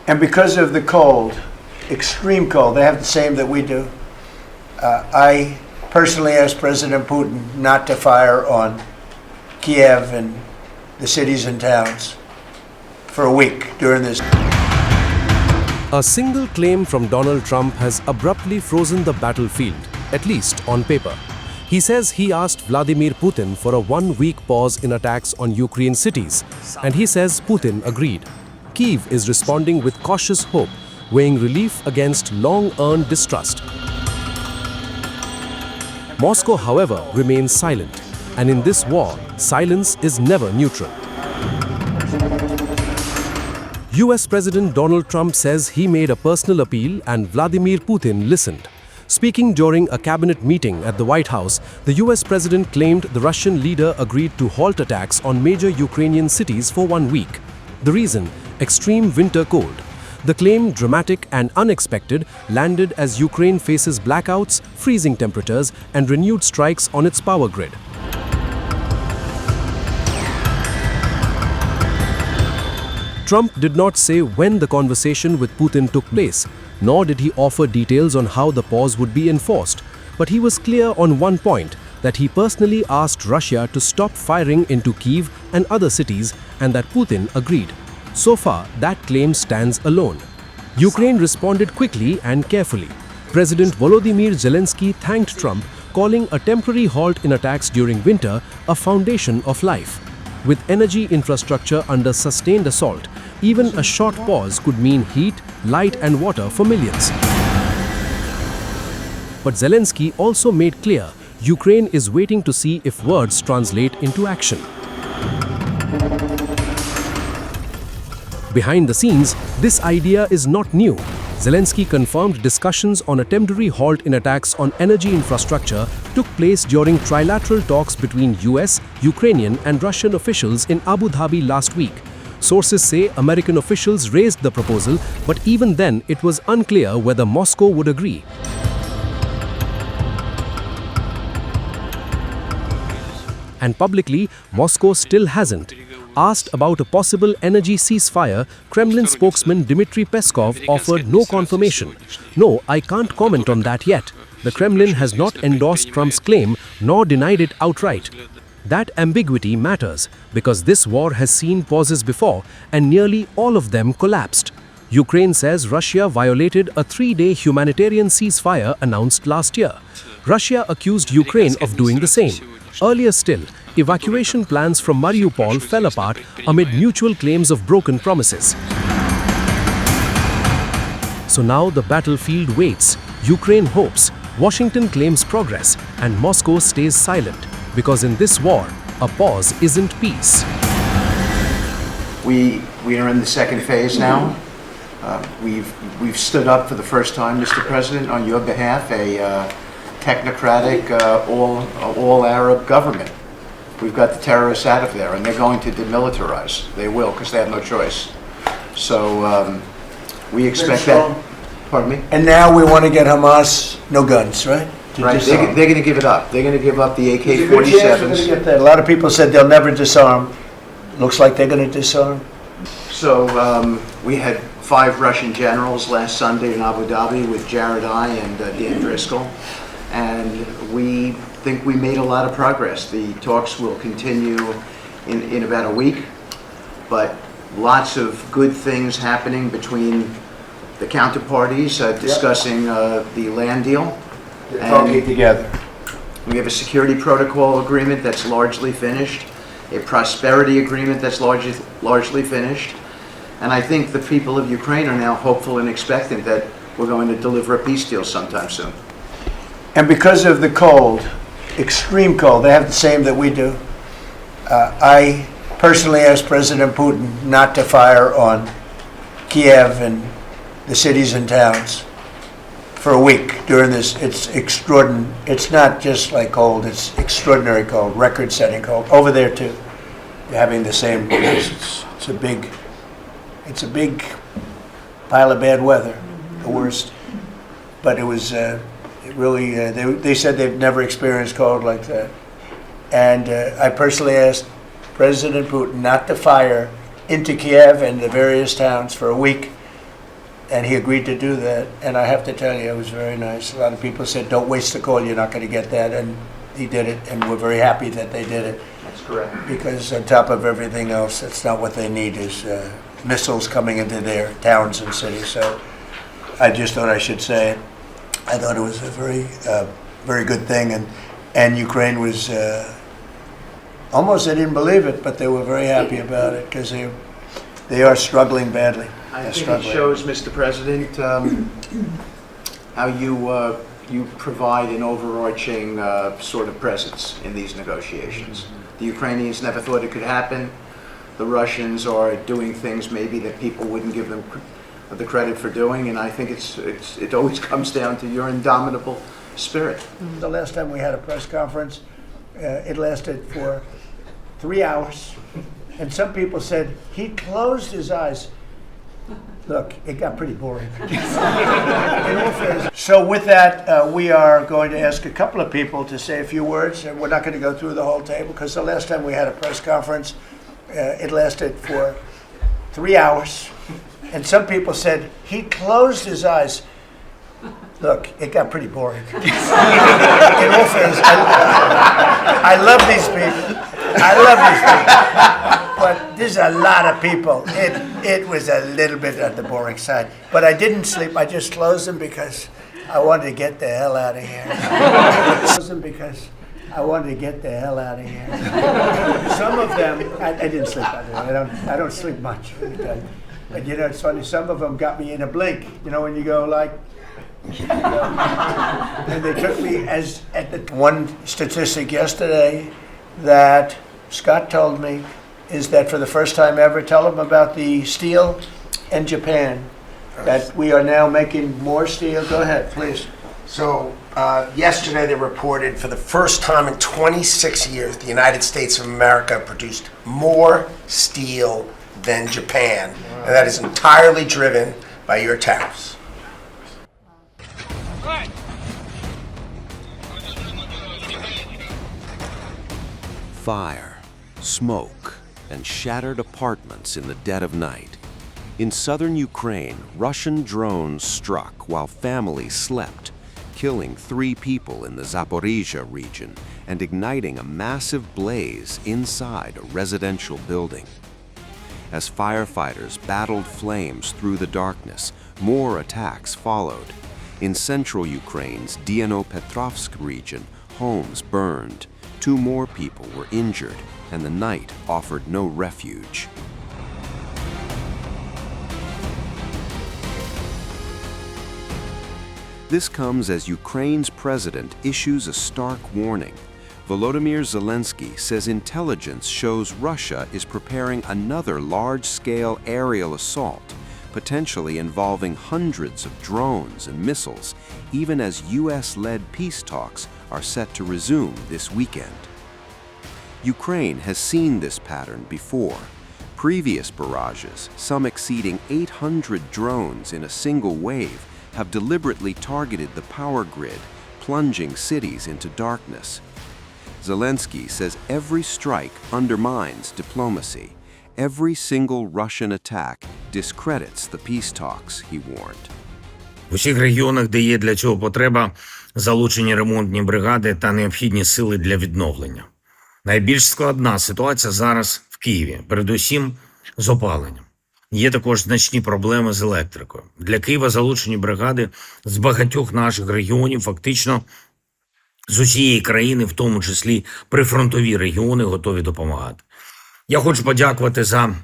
And because of the cold, extreme cold, they have the same that we do. I personally asked President Putin not to fire on Kyiv and the cities and towns for a week during this. A single claim from Donald Trump has abruptly frozen the battlefield, at least on paper. He says he asked Vladimir Putin for a one-week pause in attacks on Ukraine cities, and he says Putin agreed. Kyiv is responding with cautious hope, weighing relief against long-earned distrust. Moscow, however, remains silent, and in this war, silence is never neutral. US President Donald Trump says he made a personal appeal and Vladimir Putin listened. Speaking during a cabinet meeting at the White House, the US President claimed the Russian leader agreed to halt attacks on major Ukrainian cities for 1 week. The reason? Extreme winter cold. The claim, dramatic and unexpected, landed as Ukraine faces blackouts, freezing temperatures, and renewed strikes on its power grid. Trump did not say when the conversation with Putin took place, nor did he offer details on how the pause would be enforced. But he was clear on one point, that he personally asked Russia to stop firing into Kyiv and other cities, and that Putin agreed. So far, that claim stands alone. Ukraine responded quickly and carefully. President Volodymyr Zelensky thanked Trump, calling a temporary halt in attacks during winter a foundation of life. With energy infrastructure under sustained assault, even a short pause could mean heat, light and water for millions. But Zelensky also made clear Ukraine is waiting to see if words translate into action. Behind the scenes, this idea is not new. Zelensky confirmed discussions on a temporary halt in attacks on energy infrastructure took place during trilateral talks between US, Ukrainian and Russian officials in Abu Dhabi last week. Sources say American officials raised the proposal, but even then it was unclear whether Moscow would agree. And publicly, Moscow still hasn't. Asked about a possible energy ceasefire, Kremlin spokesman Dmitry Peskov offered no confirmation. "No, I can't comment on that yet." The Kremlin has not endorsed Trump's claim nor denied it outright. That ambiguity matters because this war has seen pauses before and nearly all of them collapsed. Ukraine says Russia violated a 3-day humanitarian ceasefire announced last year. Russia accused Ukraine of doing the same. Earlier still, evacuation plans from Mariupol fell apart amid mutual claims of broken promises. So now the battlefield waits. Ukraine hopes, Washington claims progress, and Moscow stays silent. Because in this war, a pause isn't peace. We are in the second phase now. We've stood up for the first time, Mr. President, on your behalf, a technocratic, all-Arab government. We've got the terrorists out of there, and they're going to demilitarize. They will, because they have no choice. So we expect that. Pardon me? And now we want to get Hamas no guns, right? Right. They're going to give it up. They're going to give up the AK-47s. A lot of people said they'll never disarm. Looks like they're going to disarm. So we had 5 Russian generals last Sunday in Abu Dhabi with Jared and Dan Driscoll. And we think we made a lot of progress. The talks will continue in about a week, but lots of good things happening between the counterparties discussing the land deal. They're talking together. We have a security protocol agreement that's largely finished, a prosperity agreement that's largely finished, and I think the people of Ukraine are now hopeful and expectant that we're going to deliver a peace deal sometime soon. And because of the cold, extreme cold, they have the same that we do. I personally asked President Putin not to fire on Kyiv and the cities and towns for a week during this. It's extraordinary. It's not just like cold, it's extraordinary cold, record-setting cold. Over there too, you're having the same. It's a big pile of bad weather, the worst. But it was really, they said they've never experienced cold like that. And I personally asked President Putin not to fire into Kyiv and the various towns for a week And he agreed to do that. And I have to tell you, it was very nice. A lot of people said, don't waste the call, you're not going to get that. And he did it, and we're very happy that they did it. That's correct. Because on top of everything else, that's not what they need is missiles coming into their towns and cities. So I just thought I should say it. I thought it was a very good thing. And Ukraine was, almost they didn't believe it, but they were very happy about it because they are struggling badly. I think it shows, Mr. President, how you provide an overarching sort of presence in these negotiations. The Ukrainians never thought it could happen. The Russians are doing things maybe that people wouldn't give them the credit for doing, and I think it always comes down to your indomitable spirit. The last time we had a press conference, it lasted for 3 hours, and some people said he closed his eyes. Look, it got pretty boring. In all fairness. So with that, we are going to ask a couple of people to say a few words, and we're not going to go through the whole table, because the last time we had a press conference, it lasted for 3 hours, and some people said he closed his eyes. Look, it got pretty boring. In all fairness, I love these people. But there's a lot of people. It was a little bit on the boring side. But I didn't sleep. I just closed them because I wanted to get the hell out of here. Some of them, I didn't sleep, by the way. I don't sleep much. But you know, it's funny, some of them got me in a blink. You know, when you go like, and they took me as at the one statistic yesterday that Scott told me is that for the first time ever, tell them about the steel in Japan, that we are now making more steel. Go ahead, please. So yesterday they reported for the first time in 26 years, the United States of America produced more steel than Japan. And that is entirely driven by your tariffs. Fire, smoke, and shattered apartments in the dead of night. In southern Ukraine, Russian drones struck while families slept, killing 3 people in the Zaporizhia region and igniting a massive blaze inside a residential building. As firefighters battled flames through the darkness, more attacks followed. In central Ukraine's Dnipropetrovsk region, homes burned. 2 more people were injured, and the night offered no refuge. This comes as Ukraine's president issues a stark warning. Volodymyr Zelensky says intelligence shows Russia is preparing another large-scale aerial assault, potentially involving hundreds of drones and missiles, even as US-led peace talks are set to resume this weekend. Ukraine has seen this pattern before. Previous barrages, some exceeding 800 drones in a single wave, have deliberately targeted the power grid, plunging cities into darkness. Zelensky says every strike undermines diplomacy. Every single Russian attack discredits the peace talks, he warned. В усіх регіонах, де є для цього потреба, залучені ремонтні бригади та необхідні сили для відновлення. Найбільш складна ситуація зараз в Києві, передусім з опаленням. Є також значні проблеми з електрикою. Для Києва залучені бригади з багатьох наших регіонів, фактично з усієї країни, в тому числі прифронтові регіони, готові допомагати. Я хочу подякувати за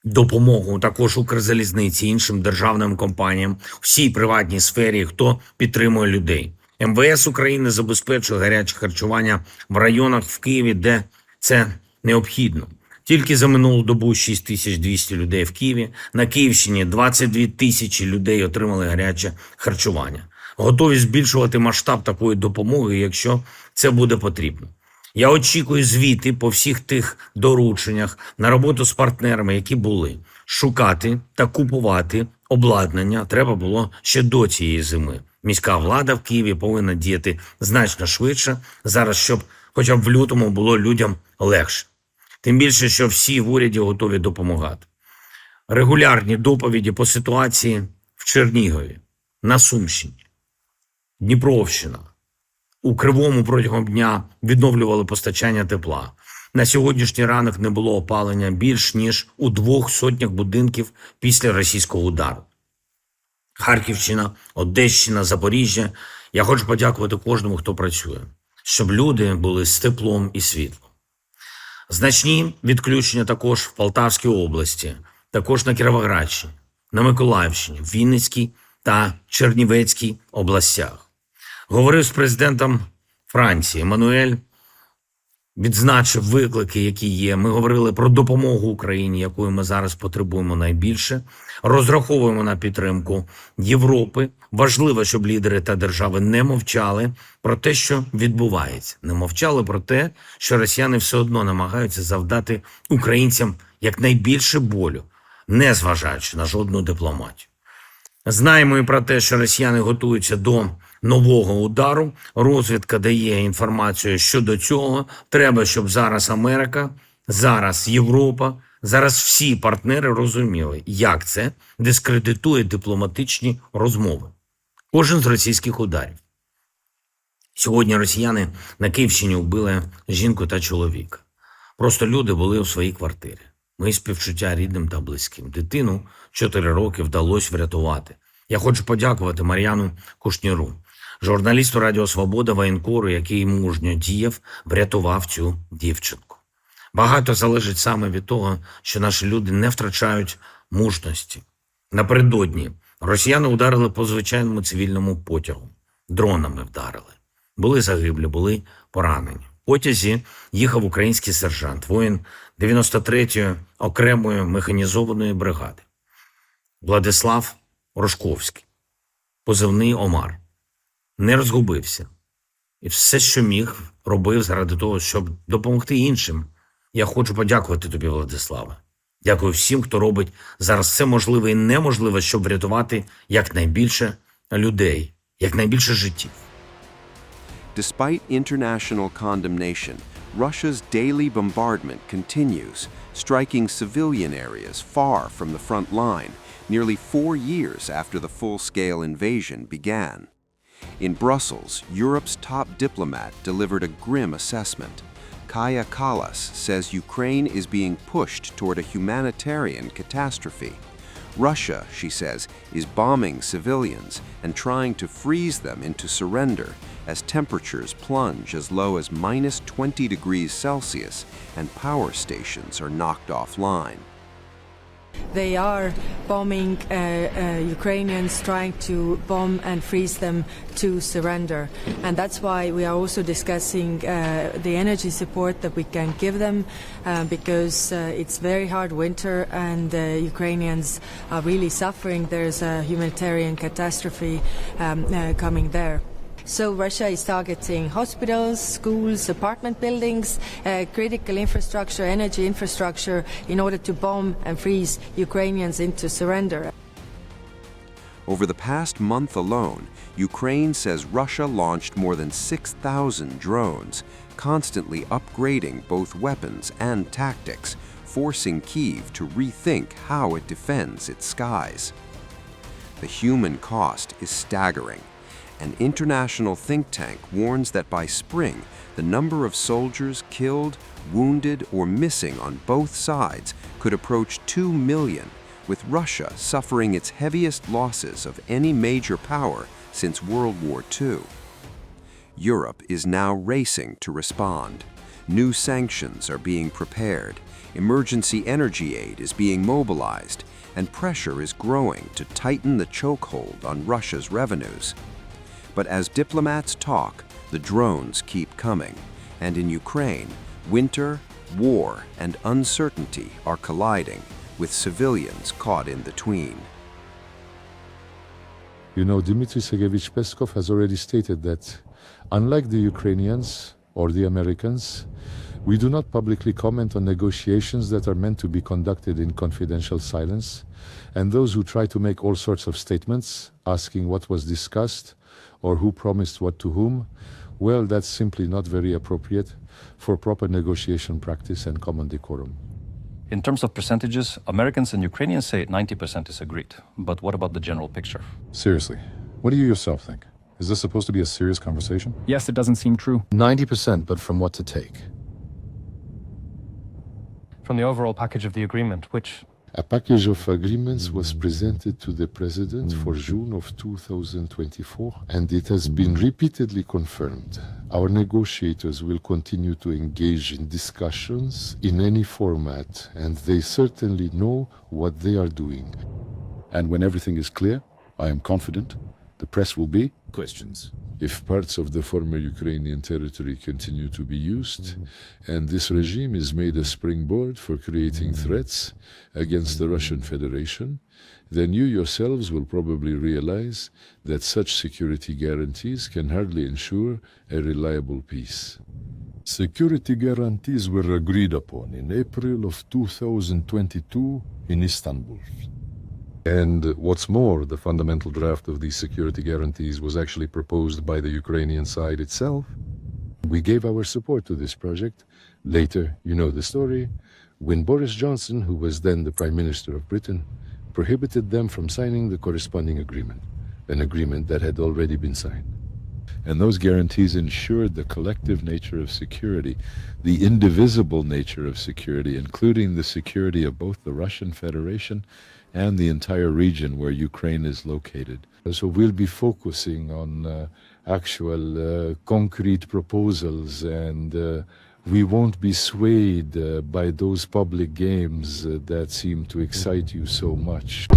допомогу також Укрзалізниці, іншим державним компаніям, всій приватній сфері, хто підтримує людей. МВС України забезпечує гаряче харчування в районах в Києві, де це необхідно. Тільки за минулу добу 6200 людей в Києві, на Київщині 22 тисячі людей отримали гаряче харчування. Готові збільшувати масштаб такої допомоги, якщо це буде потрібно. Я очікую звіти по всіх тих дорученнях на роботу з партнерами, які були. Шукати та купувати обладнання треба було ще до цієї зими. Міська влада в Києві повинна діяти значно швидше зараз, щоб хоча б в лютому було людям легше. Тим більше, що всі в уряді готові допомагати. Регулярні доповіді по ситуації в Чернігові, на Сумщині, Дніпровщина. У Кривому протягом дня відновлювали постачання тепла. На сьогоднішній ранок не було опалення більш ніж у 200 будинків після російського удару. Харківщина, Одещина, Запоріжжя. Я хочу подякувати кожному, хто працює, щоб люди були з теплом і світлом. Значні відключення також в Полтавській області, також на Кіровоградщині, на Миколаївщині, Вінницькій та Чернівецькій областях. Говорив з президентом Франції. Еммануель відзначив виклики, які є. Ми говорили про допомогу Україні, якої ми зараз потребуємо найбільше. Розраховуємо на підтримку Європи. Важливо, щоб лідери та держави не мовчали про те, що відбувається. Не мовчали про те, що росіяни все одно намагаються завдати українцям якнайбільше болю, не зважаючи на жодну дипломатію. Знаємо і про те, що росіяни готуються до нового удару. Розвідка дає інформацію щодо цього. Треба, щоб зараз Америка, зараз Європа, зараз всі партнери розуміли, як це дискредитує дипломатичні розмови. Кожен з російських ударів. Сьогодні росіяни на Київщині вбили жінку та чоловіка. Просто люди були у своїй квартирі. Мої співчуття рідним та близьким. Дитину 4 роки вдалося врятувати. Я хочу подякувати Мар'яну Кушніру, журналісту Радіо Свобода, воєнкору, який мужньо діяв, врятував цю дівчинку. Багато залежить саме від того, що наші люди не втрачають мужності. Напередодні росіяни ударили по звичайному цивільному потягу. Дронами вдарили. Були загиблі, були поранені. В потязі їхав український сержант, воїн 93-ї окремої механізованої бригади. Владислав Рожковський, позивний Омар. Не розгубився. І все, що міг, робив заради того, щоб допомогти іншим. Я хочу подякувати тобі, Владиславе. Дякую всім, хто робить зараз все можливе і неможливе, щоб врятувати якнайбільше людей, якнайбільше життів. Despite international condemnation, Russia's daily bombardment continues, striking civilian areas far from the front line, nearly 4 years after the full-scale invasion began. In Brussels, Europe's top diplomat delivered a grim assessment. Kaja Kallas says Ukraine is being pushed toward a humanitarian catastrophe. Russia, she says, is bombing civilians and trying to freeze them into surrender as temperatures plunge as low as minus 20 degrees Celsius and power stations are knocked offline. They are bombing Ukrainians, trying to bomb and freeze them to surrender. And that's why we are also discussing the energy support that we can give them because it's very hard winter and Ukrainians are really suffering. There's a humanitarian catastrophe coming there. So Russia is targeting hospitals, schools, apartment buildings, critical infrastructure, energy infrastructure in order to bomb and freeze Ukrainians into surrender. Over the past month alone, Ukraine says Russia launched more than 6,000 drones, constantly upgrading both weapons and tactics, forcing Kyiv to rethink how it defends its skies. The human cost is staggering. An international think tank warns that by spring, the number of soldiers killed, wounded, or missing on both sides could approach 2 million, with Russia suffering its heaviest losses of any major power since World War II. Europe is now racing to respond. New sanctions are being prepared, emergency energy aid is being mobilized, and pressure is growing to tighten the chokehold on Russia's revenues. But as diplomats talk, the drones keep coming, and in Ukraine, winter, war, and uncertainty are colliding, with civilians caught in between. You know, Dmitry Sergeyevich Peskov has already stated that, unlike the Ukrainians or the Americans, we do not publicly comment on negotiations that are meant to be conducted in confidential silence, and those who try to make all sorts of statements, asking what was discussed, or who promised what to whom, well, that's simply not very appropriate for proper negotiation practice and common decorum. In terms of percentages, Americans and Ukrainians say 90% is agreed. But what about the general picture? Seriously, what do you yourself think? Is this supposed to be a serious conversation? Yes, it doesn't seem true. 90%, but from what to take? From the overall package of the agreement, which... A package of agreements was presented to the President for June of 2024, and it has been repeatedly confirmed. Our negotiators will continue to engage in discussions in any format, and they certainly know what they are doing. And when everything is clear, I am confident the press will be... Questions. If parts of the former Ukrainian territory continue to be used, and this regime is made a springboard for creating threats against the Russian Federation, then you yourselves will probably realize that such security guarantees can hardly ensure a reliable peace. Security guarantees were agreed upon in April of 2022 in Istanbul. And what's more, the fundamental draft of these security guarantees was actually proposed by the Ukrainian side itself. We gave our support to this project. Later, you know the story, when Boris Johnson, who was then the Prime Minister of Britain, prohibited them from signing the corresponding agreement, an agreement that had already been signed. And those guarantees ensured the collective nature of security, the indivisible nature of security, including the security of both the Russian Federation and the entire region where Ukraine is located. So we'll be focusing on actual concrete proposals, and we won't be swayed by those public games that seem to excite you so much.